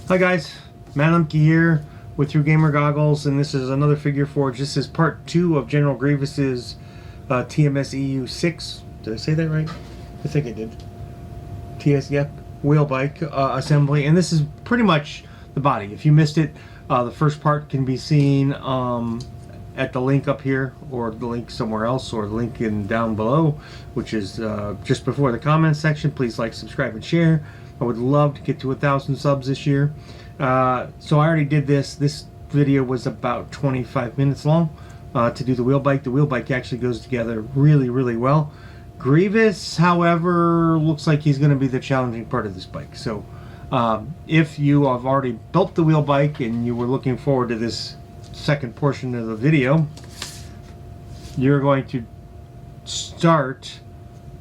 Hi guys, Matt Lemke here with Through Gamer Goggles, and this is another figure forge. This is part 2 of General Grievous's TSMEU 6. Did I say that right? I think I did. Yep, wheel bike assembly, and this is pretty much the body. If you missed it, the first part can be seen at the link up here, or the link somewhere else, or the link down below, which is just before the comments section. Please like, subscribe, and share. I would love to get to 1,000 subs this year. So I already did this. This video was about 25 minutes long to do the wheel bike. The wheel bike actually goes together really, really well. Grievous, however, looks like he's going to be the challenging part of this bike. So if you have already built the wheel bike and you were looking forward to this second portion of the video, you're going to start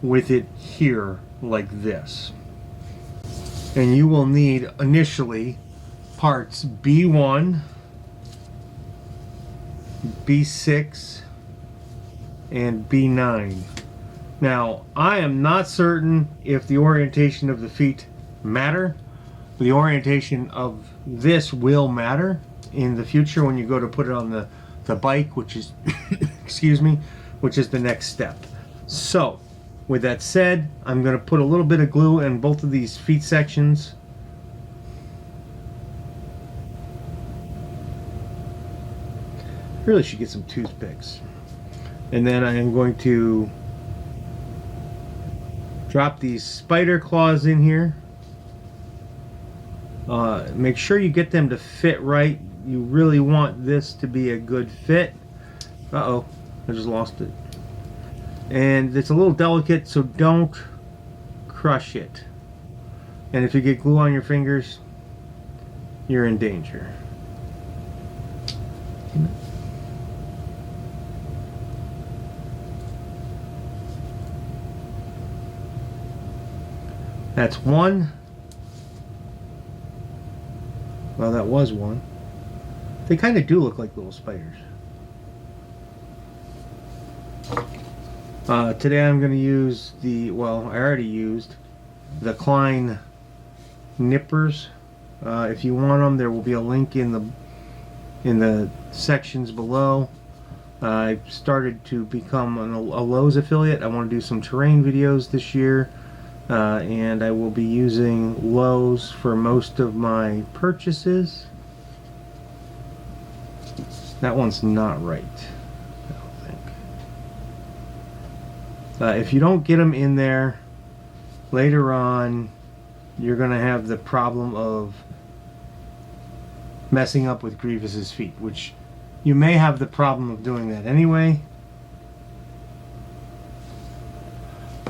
with it here like this. And you will need initially parts B1, B6, and B9. Now, I am not certain if the orientation of the feet matter. The orientation of this will matter in the future when you go to put it on the bike, which is, excuse me, which is the next step. So, with that said, I'm going to put a little bit of glue in both of these feet sections. Really should get some toothpicks. And then I am going to drop these spider claws in here. Make sure you get them to fit right. You really want this to be a good fit. Uh-oh, I just lost it. And it's a little delicate, so don't crush it. And if you get glue on your fingers, you're in danger. That's one. Well, that was one. They kind of do look like little spiders. Today I'm going to use I already used the Klein Nippers. If you want them, there will be a link in the sections below. I started to become a Lowe's affiliate. I want to do some terrain videos this year, and I will be using Lowe's for most of my purchases. That one's not right. If you don't get them in there, later on, you're going to have the problem of messing up with Grievous's feet, which you may have the problem of doing that anyway.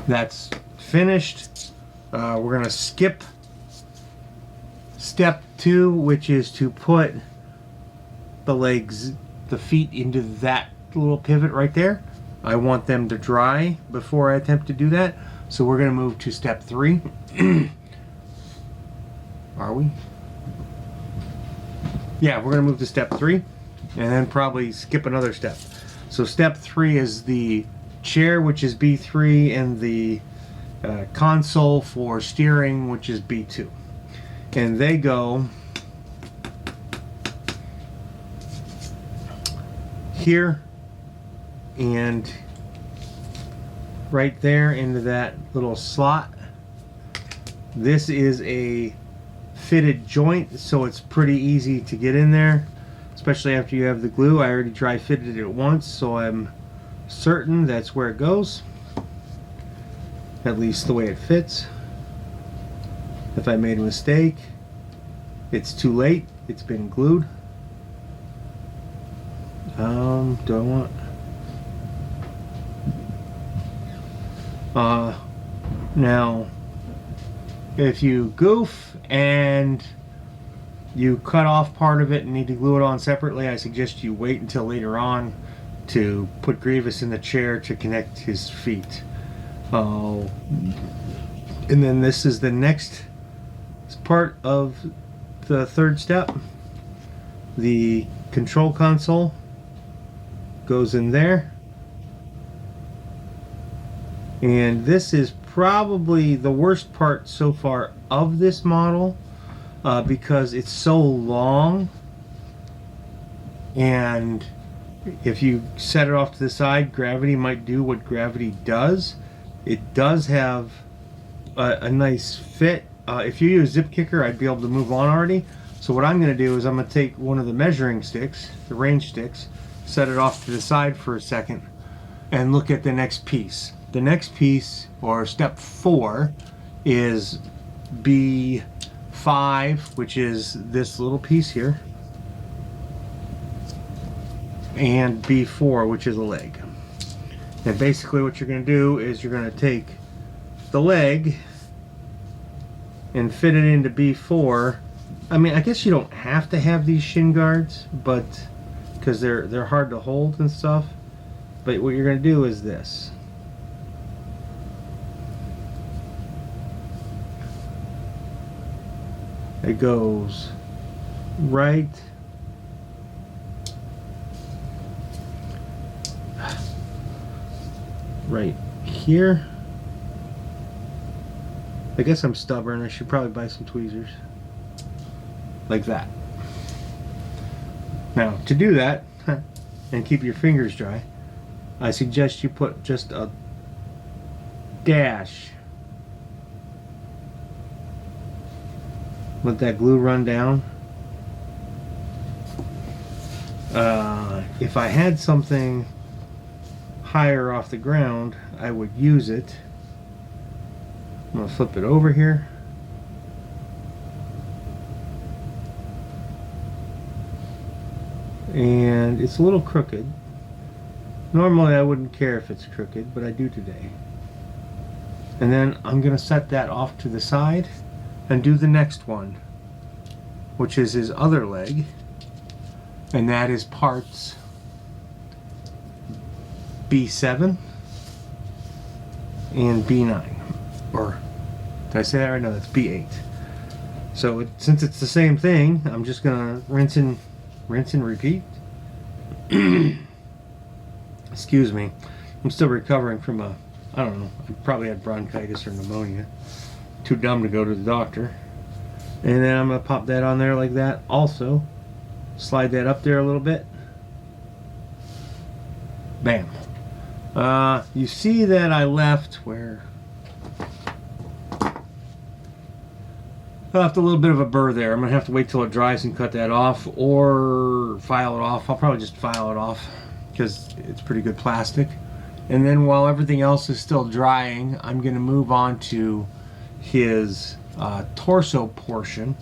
That's finished. We're going to skip step 2, which is to put the feet into that little pivot right there. I want them to dry before I attempt to do that. So we're going to move to step 3. Are we? Yeah, we're going to move to step 3 and then probably skip another step. So step 3 is the chair, which is B3, and the console for steering, which is B2. And they go here and right there into that little slot. This is a fitted joint, so it's pretty easy to get in there, especially after you have the glue. I already dry fitted it once, so I'm certain that's where it goes, at least the way it fits. If I made a mistake, it's too late. It's been glued. Do I want... now, if you goof and you cut off part of it and need to glue it on separately, I suggest you wait until later on to put Grievous in the chair to connect his feet. And then this is the next part of the third step. The control console goes in there. And this is probably the worst part so far of this model. because it's so long, and if you set it off to the side, gravity might do what gravity does. It does have a nice fit. If you use zip kicker, I'd be able to move on already. So what I'm going to do is I'm going to take one of the measuring sticks, the range sticks, set it off to the side for a second, and look at the next piece. The next piece, or step 4, is B5, which is this little piece here, and B4, which is a leg. And basically what you're going to do is you're going to take the leg and fit it into B4. I mean, I guess you don't have to have these shin guards, but because they're hard to hold and stuff. But what you're going to do is this. It goes right here. I guess I'm stubborn. I should probably buy some tweezers. Like that. Now, to do that, and keep your fingers dry, I suggest you put just a dash. Let that glue run down. If I had something higher off the ground, I would use it. I'm going to flip it over here. And it's a little crooked. Normally I wouldn't care if it's crooked, but I do today. And then I'm going to set that off to the side and do the next one, which is his other leg. And that is parts B7 and B9. Or did I say that right? No, that's B8. So since it's the same thing, I'm just gonna rinse and repeat. Excuse me. I'm still recovering from I don't know, I probably had bronchitis or pneumonia. Too dumb to go to the doctor. And then I'm gonna pop that on there like that. Also, slide that up there a little bit. Bam. You see that I left where I left a little bit of a burr there. I'm going to have to wait till it dries and cut that off, or file it off. I'll probably just file it off because it's pretty good plastic. And then while everything else is still drying, I'm going to move on to his torso portion,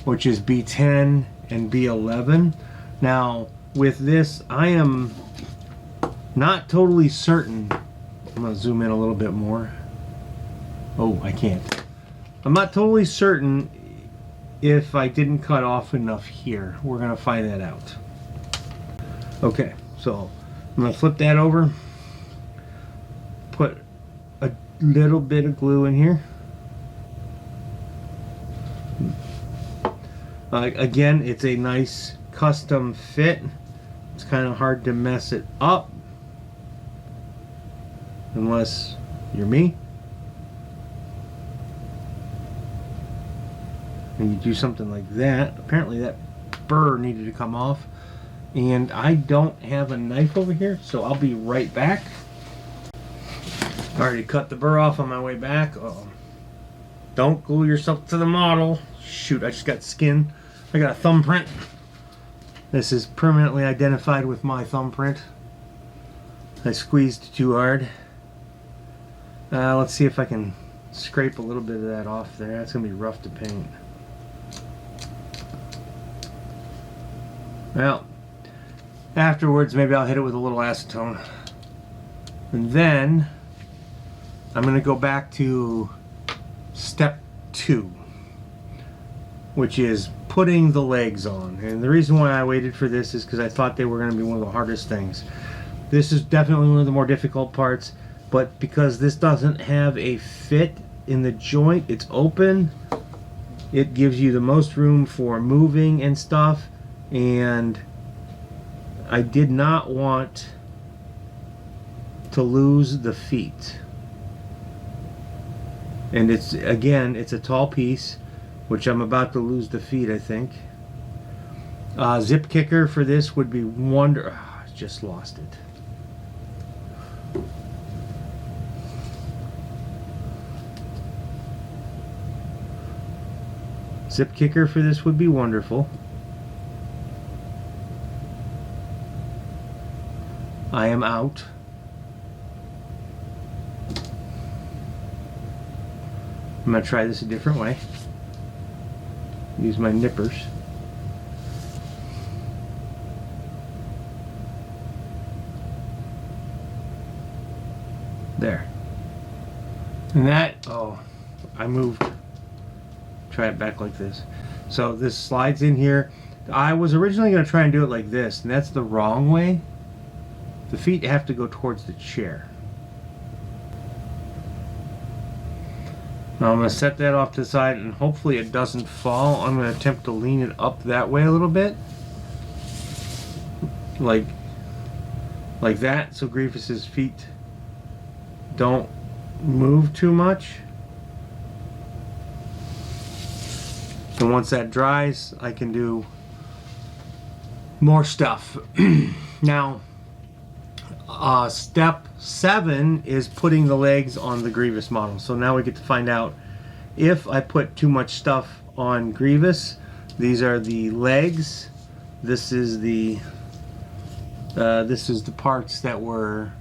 which is B10 and B11. Now, with this, I am not totally certain. I'm going to zoom in a little bit more. Oh, I can't. I'm not totally certain if I didn't cut off enough here. We're going to find that out. Okay, so I'm going to flip that over. Put a little bit of glue in here. Again, it's a nice custom fit. It's kind of hard to mess it up. Unless you're me. And you do something like that. Apparently that burr needed to come off. And I don't have a knife over here, so I'll be right back. I already cut the burr off on my way back. Uh-oh. Don't glue yourself to the model. Shoot, I just got skin. I got a thumbprint. This is permanently identified with my thumbprint. I squeezed too hard. Let's see if I can scrape a little bit of that off there. That's going to be rough to paint. Well, afterwards maybe I'll hit it with a little acetone. And then I'm going to go back to step 2, which is putting the legs on. And the reason why I waited for this is because I thought they were going to be one of the hardest things. This is definitely one of the more difficult parts, but because this doesn't have a fit in the joint, it's open, it gives you the most room for moving and stuff. And I did not want to lose the feet. And it's, again, it's a tall piece, which I'm about to lose the feet, I think. Zip kicker for this would be I just lost it. Zip kicker for this would be wonderful. I am out. I'm going to try this a different way. Use my nippers. There. And that, oh, I moved. Try it back like this. So this slides in here. I was originally going to try and do it like this, and that's the wrong way. The feet have to go towards the chair. Now I'm going to set that off to the side, and hopefully it doesn't fall. I'm going to attempt to lean it up that way a little bit. Like that, so Grievous's feet don't move too much. And once that dries, I can do more stuff. Now, step 7 is putting the legs on the Grievous model. So now we get to find out if I put too much stuff on Grievous. These are the legs. This is the parts that were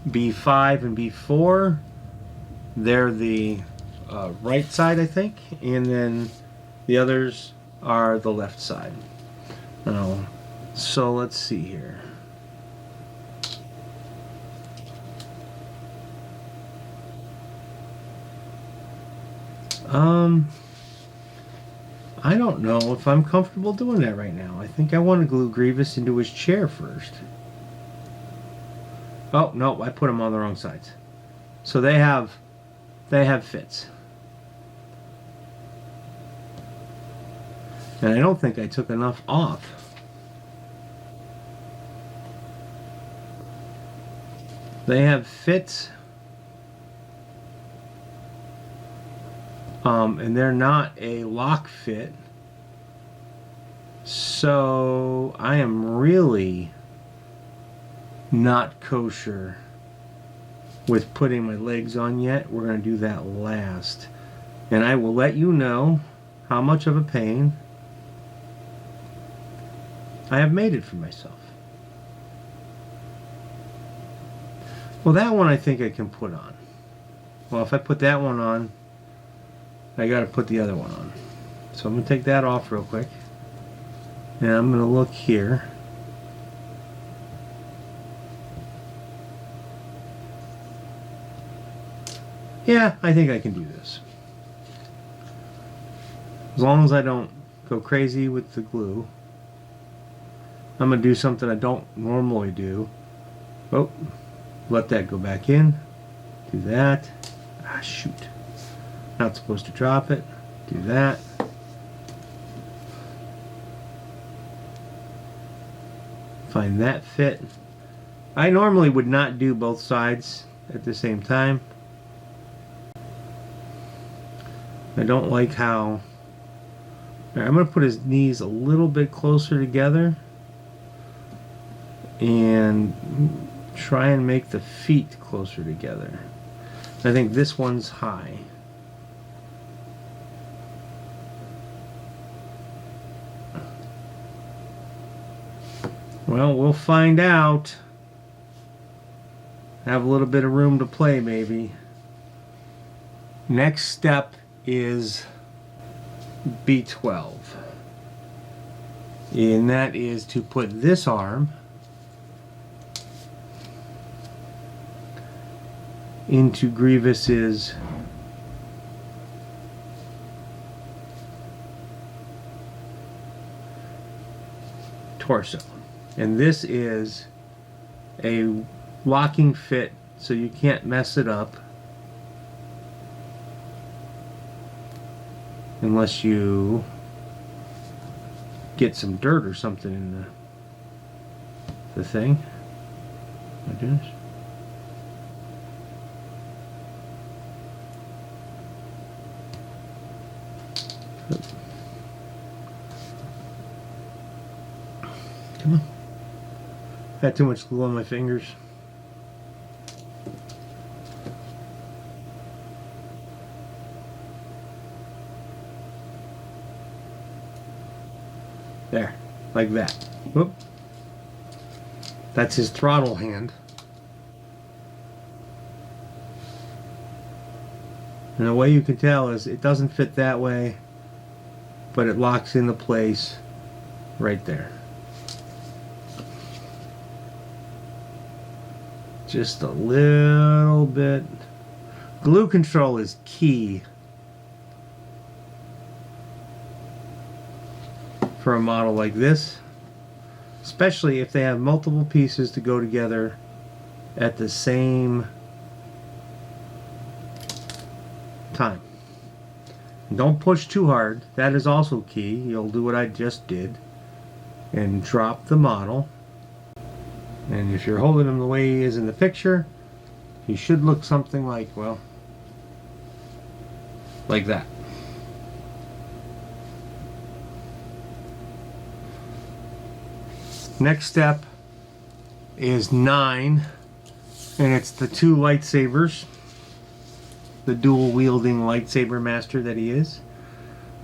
B5 and B4. They're the right side, I think, and then the others are the left side. So let's see here. I don't know if I'm comfortable doing that right now. I think I want to glue Grievous into his chair first. Oh, no, I put them on the wrong sides. So they have fits. And I don't think I took enough off. They have fits. And they're not a lock fit. So I am really not kosher with putting my legs on yet. We're going to do that last. And I will let you know how much of a pain I have made it for myself. Well, that one I think I can put on. Well, if I put that one on, I got to put the other one on. So I'm going to take that off real quick. And I'm going to look here. Yeah, I think I can do this. As long as I don't go crazy with the glue. I'm going to do something I don't normally do. Oh, let that go back in. Do that. Ah, shoot. Not supposed to drop it. Do that. Find that fit. I normally would not do both sides at the same time. I don't like how... I'm going to put his knees a little bit closer together and try and make the feet closer together. I think this one's high. Well, we'll find out. Have a little bit of room to play, maybe. Next step is B12. And that is to put this arm into Grievous's torso. And this is a locking fit, so you can't mess it up unless you get some dirt or something in the thing. My goodness. Come on. Had too much glue on my fingers. There, like that. Whoop. That's his throttle hand. And the way you can tell is it doesn't fit that way, but it locks into place right there. Just a little bit. Glue control is key for a model like this, especially if they have multiple pieces to go together at the same time. Don't push too hard. That is also key. You'll do what I just did and drop the model. And if you're holding him the way he is in the picture, he should look something like, well, like that. Next step is 9, and it's the 2 lightsabers, the dual wielding lightsaber master that he is.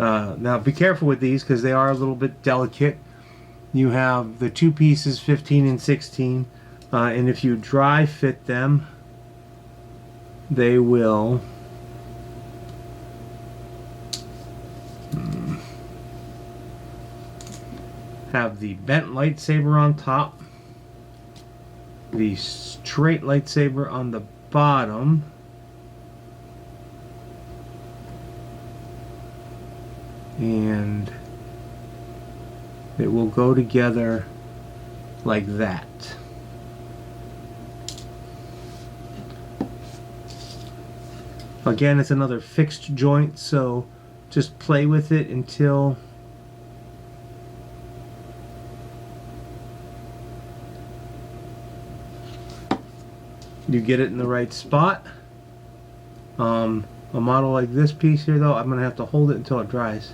Now be careful with these because they are a little bit delicate. You have the 2 pieces, 15 and 16, and if you dry fit them, they will have the bent lightsaber on top, the straight lightsaber on the bottom, and it will go together like that. Again, it's another fixed joint, so just play with it until you get it in the right spot. A model like this piece here, though, I'm going to have to hold it until it dries.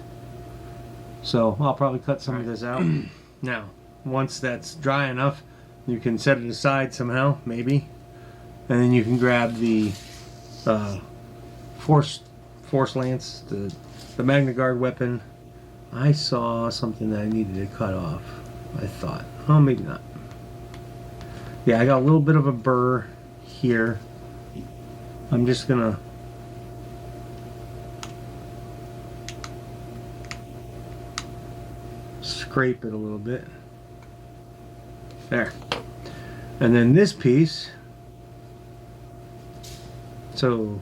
So I'll probably cut some of this out. Now, once that's dry enough, you can set it aside somehow, maybe. And then you can grab the force lance, the Magna Guard weapon. I saw something that I needed to cut off, I thought. Oh, maybe not. Yeah, I got a little bit of a burr here. I'm just gonna scrape it a little bit. There. And then this piece, so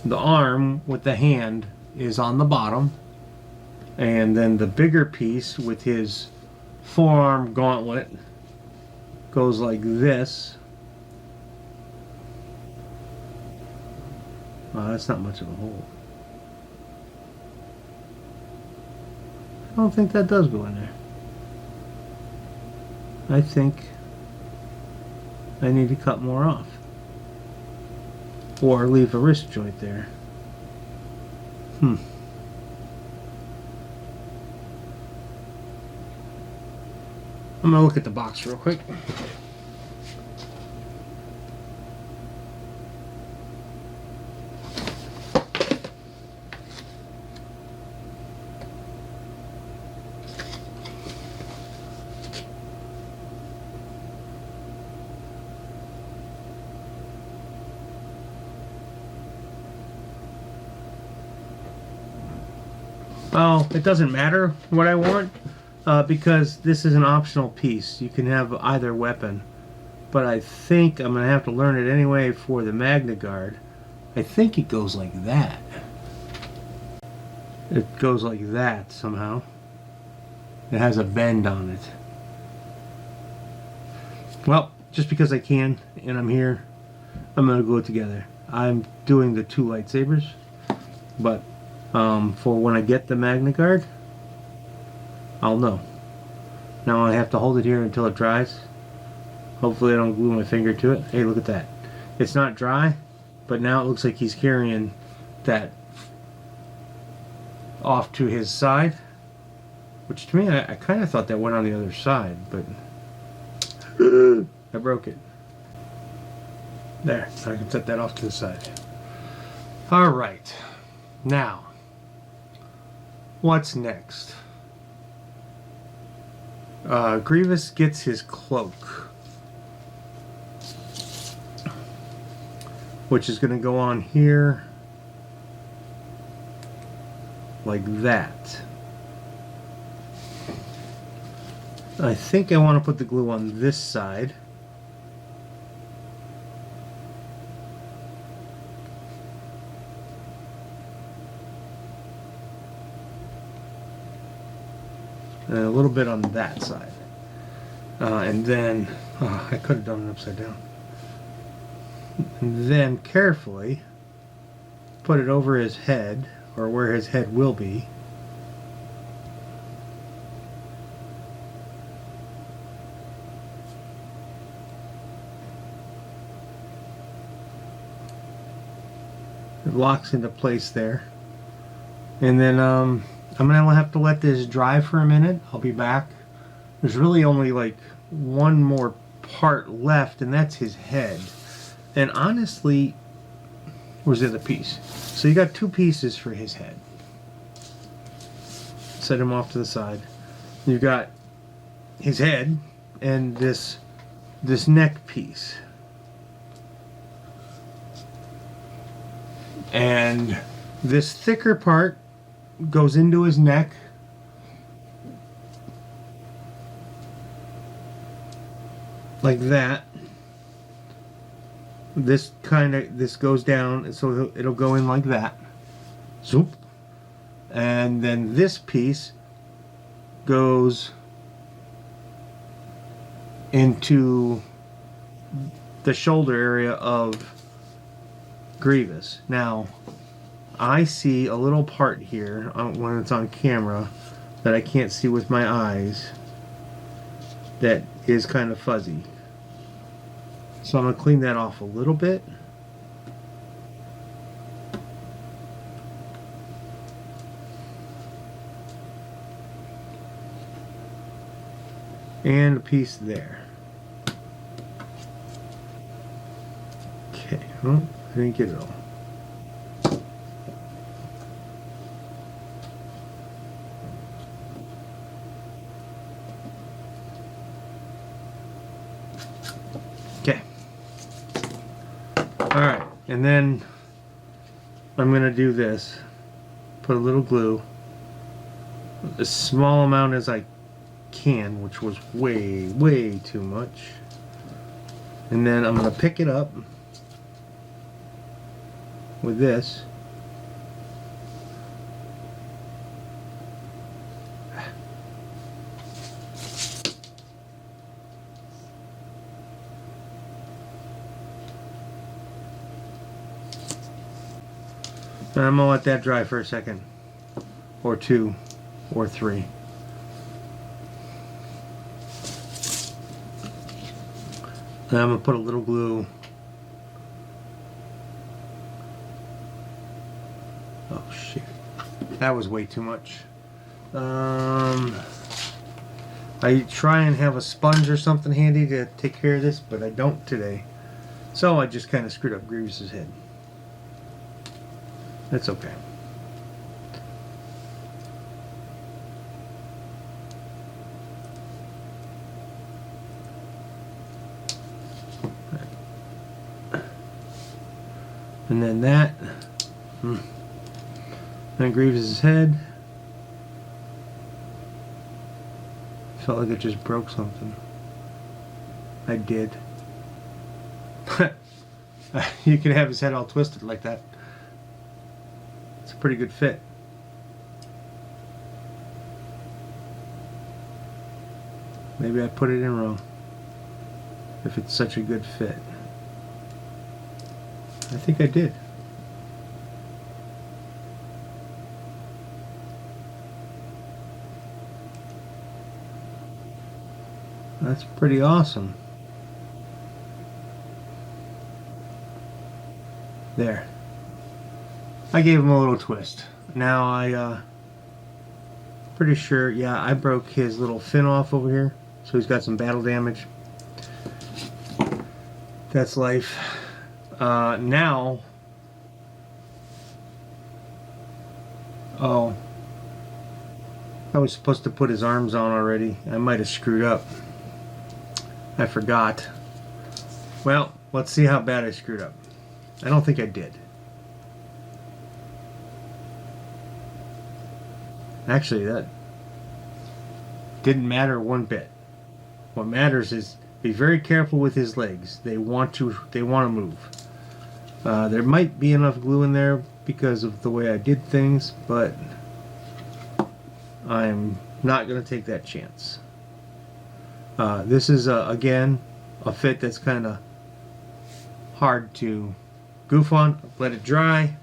the arm with the hand is on the bottom, and then the bigger piece with his forearm gauntlet goes like this. Oh, that's not much of a hole. I don't think that does go in there. I think I need to cut more off. Or leave a wrist joint there. I'm gonna look at the box real quick. Well, it doesn't matter what I want because this is an optional piece. You can have either weapon. But I think I'm going to have to learn it anyway for the Magna Guard. I think it goes like that. It goes like that somehow. It has a bend on it. Well, just because I can and I'm here, I'm going to glue it together. I'm doing the 2 lightsabers, but for when I get the Magna Guard, I'll know. Now I have to hold it here until it dries. Hopefully I don't glue my finger to it. Hey, look at that. It's not dry, but now it looks like he's carrying that off to his side. Which to me, I kind of thought that went on the other side, but I broke it. There, I can set that off to the side. Alright, now, what's next? Grievous gets his cloak, which is going to go on here like that. I think I want to put the glue on this side. And a little bit on that side. And then, I could have done it upside down. And then carefully put it over his head, or where his head will be. It locks into place there. And then I'm gonna have to let this dry for a minute. I'll be back. There's really only like one more part left, and that's his head. And honestly, where's the other piece? So you got two pieces for his head. Set him off to the side. You've got his head and this neck piece. And this thicker part goes into his neck. Like that. This goes down, so it'll go in like that. Zoop. And then this piece goes into the shoulder area of Grievous. Now, I see a little part here when it's on camera that I can't see with my eyes that is kind of fuzzy. So I'm going to clean that off a little bit. And a piece there. Okay, well, I didn't get it all. Okay. Alright, and then I'm going to do this. Put a little glue. As small amount as I can, which was way too much. And then I'm going to pick it up with this. And I'm going to let that dry for a second, or two, or three. And I'm going to put a little glue. Oh shit. That was way too much. I try and have a sponge or something handy to take care of this, but I don't today. So I just kind of screwed up Grievous's head. That's okay. And then that. Then Grievous' head. Felt like it just broke something. I did. You could have his head all twisted like that. It's a pretty good fit. Maybe I put it in wrong. If it's such a good fit. I think I did. That's pretty awesome. There. I gave him a little twist. Now I pretty sure, yeah, I broke his little fin off over here. So he's got some battle damage. That's life. Now... Oh. I was supposed to put his arms on already. I might have screwed up. I forgot. Well, let's see how bad I screwed up. I don't think I did. Actually, that didn't matter one bit. What matters is be very careful with his legs. They want to move. There might be enough glue in there because of the way I did things, but I'm not going to take that chance. This is, again, a fit that's kind of hard to goof on. Let it dry.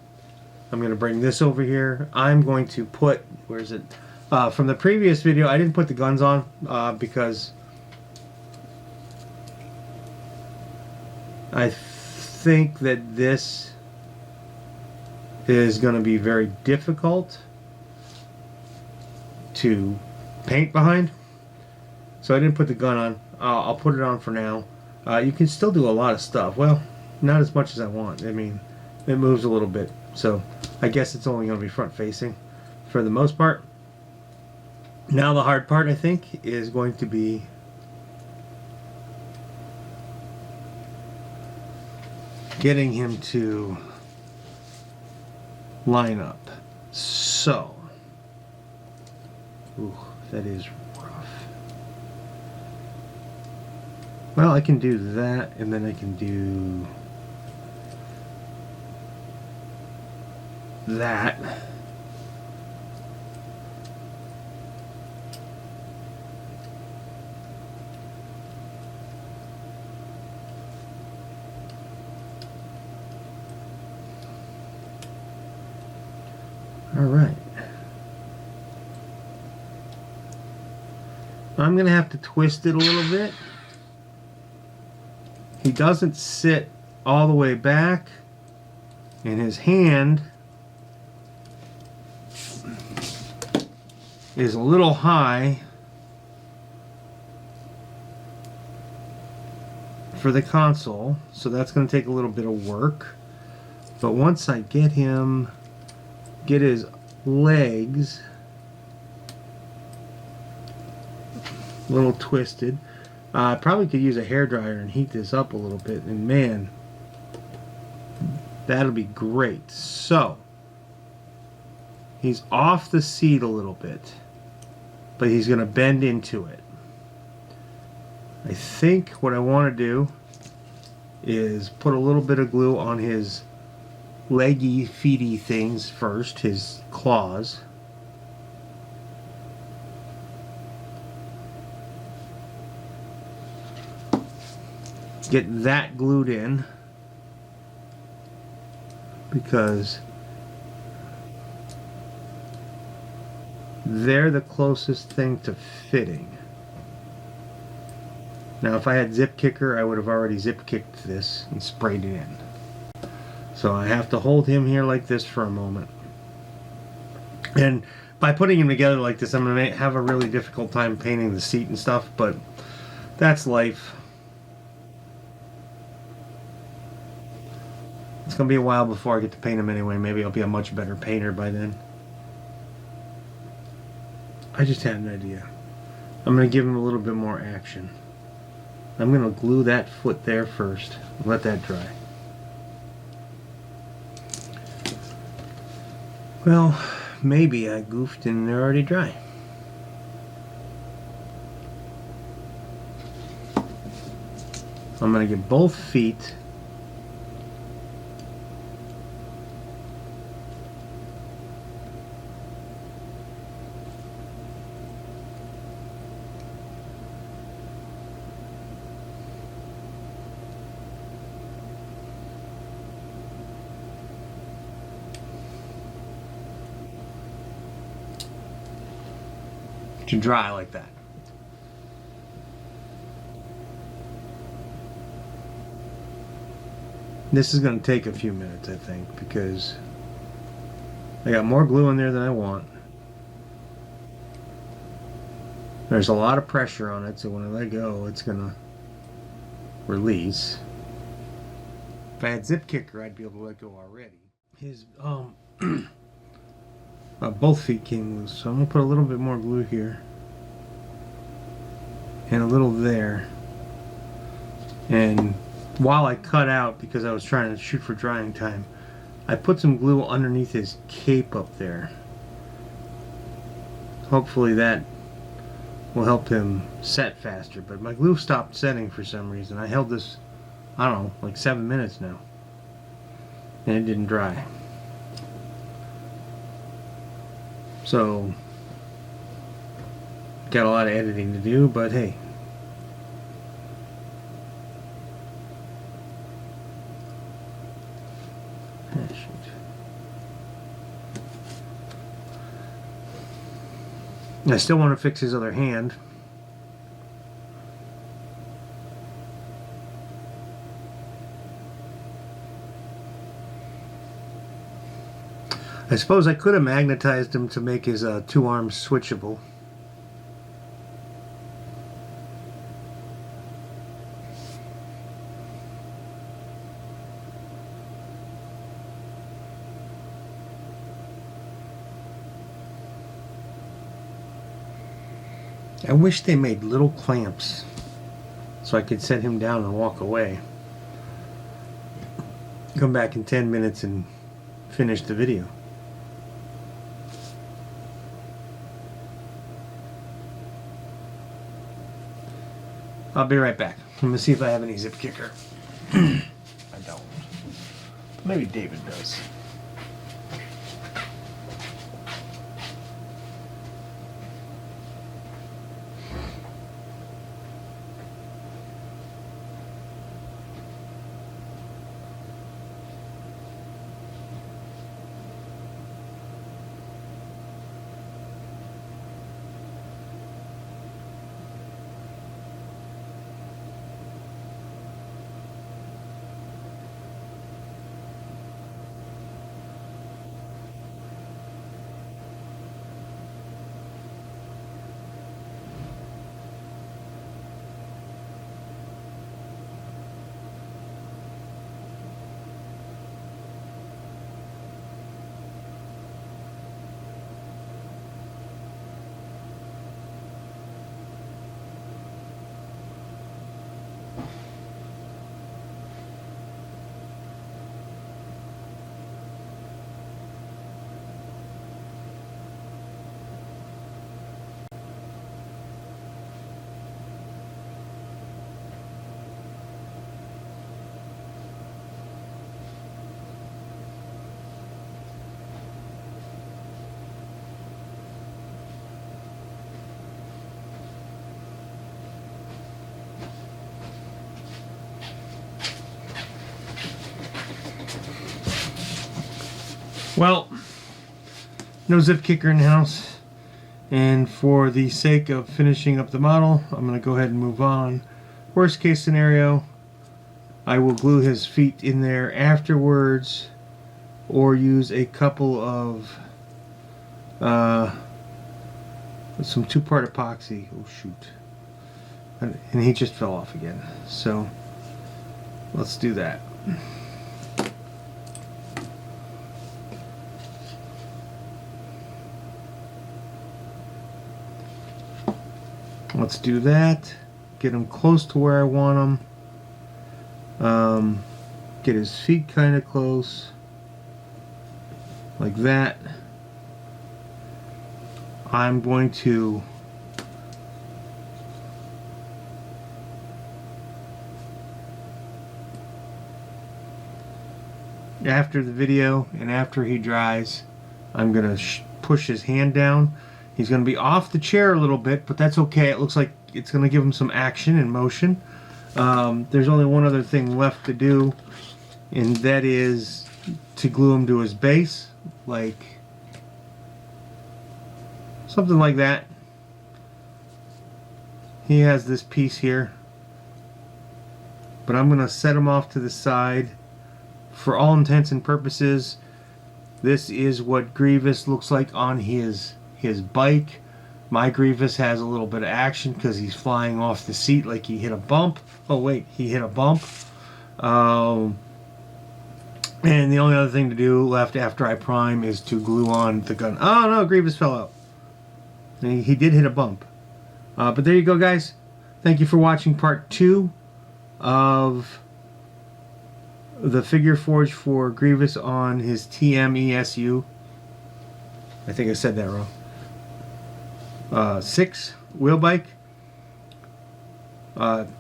I'm going to bring this over here. I'm going to put, where is it? From the previous video, I didn't put the guns on because I think that this is going to be very difficult to paint behind. So I didn't put the gun on. I'll put it on for now. You can still do a lot of stuff. Well, not as much as I want. I mean, it moves a little bit. So I guess it's only going to be front facing for the most part. Now the hard part, I think, is going to be getting him to line up. So, ooh, that is rough. Well, I can do that, and then I can do that. All right. I'm going to have to twist it a little bit. He doesn't sit all the way back, and his hand is a little high for the console, so that's going to take a little bit of work. But once I get his legs a little twisted, I probably could use a hairdryer and heat this up a little bit, and man, that'll be great. So he's off the seat a little bit, but he's going to bend into it. I think what I want to do is put a little bit of glue on his leggy, feety things first, his claws. Get that glued in, because they're the closest thing to fitting. Now if I had zip kicker, I would have already zip kicked this and sprayed it in. So I have to hold him here like this for a moment. And by putting him together like this, I'm going to have a really difficult time painting the seat and stuff, but that's life. It's going to be a while before I get to paint him anyway. Maybe I'll be a much better painter by then. I just had an idea. I'm going to give him a little bit more action. I'm going to glue that foot there first. Let that dry. Well, maybe I goofed and they're already dry. I'm going to get both feet to dry like that. This is going to take a few minutes, I think, because I got more glue in there than I want. There's a lot of pressure on it, so when I let go, it's gonna release. If I had zip kicker, I'd be able to let go already. His both feet came loose, so I'm gonna put a little bit more glue here and a little there. And while I cut out, because I was trying to shoot for drying time, I put some glue underneath his cape up there. Hopefully that will help him set faster, but my glue stopped setting for some reason. I held this, I don't know, like 7 minutes now, and it didn't dry. So got a lot of editing to do, but hey. I still want to fix his other hand. I suppose I could have magnetized him to make his two arms switchable. I wish they made little clamps so I could set him down and walk away. Come back in 10 minutes and finish the video. I'll be right back. I'm gonna see if I have any zip kicker. I don't. Maybe David does. Well, no zip kicker in the house, and for the sake of finishing up the model, I'm going to go ahead and move on. Worst case scenario, I will glue his feet in there afterwards, or use a couple of some two-part epoxy. Oh shoot. And he just fell off again. So let's do that. Let's do that. Get him close to where I want him. Get his feet kind of close. Like that. I'm going to after the video and after he dries, I'm going to push his hand down. He's going to be off the chair a little bit, but that's okay. It looks like it's going to give him some action and motion. There's only one other thing left to do, and that is to glue him to his base, like something like that. He has this piece here, but I'm going to set him off to the side. For all intents and purposes, this is what Grievous looks like on his bike. My Grievous has a little bit of action because he's flying off the seat like he hit a bump. Oh wait, he hit a bump. And the only other thing to do left after I prime is to glue on the gun. Oh no, Grievous fell out. He did hit a bump. But there you go, guys. Thank you for watching part 2 of the figure forge for Grievous on his TSMEU. I think I said that wrong. 6 wheel bike.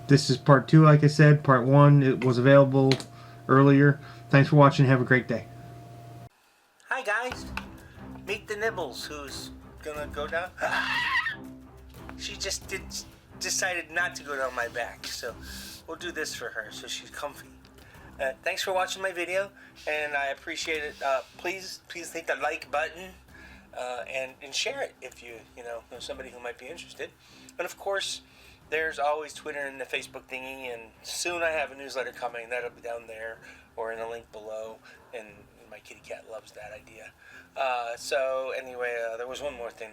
This is part 2, like I said. Part 1, it was available earlier. Thanks for watching. Have a great day. Hi guys. Meet the Nibbles, who's gonna go down. She just decided not to go down my back, so we'll do this for her so she's comfy. Thanks for watching my video, and I appreciate it. Please hit the like button and share it if you know somebody who might be interested. And of course, there's always Twitter and the Facebook thingy, and soon I have a newsletter coming. That'll be down there or in a link below, and my kitty cat loves that idea. So anyway, there was one more thing.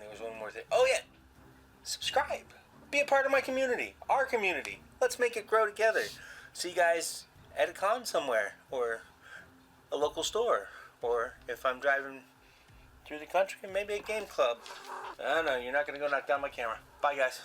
Oh yeah, subscribe. Be a part of my community, our community. Let's make it grow together. See you guys at a con somewhere, or a local store, or if I'm driving through the country, maybe a game club. I don't know, you're not going to go knock down my camera. Bye guys.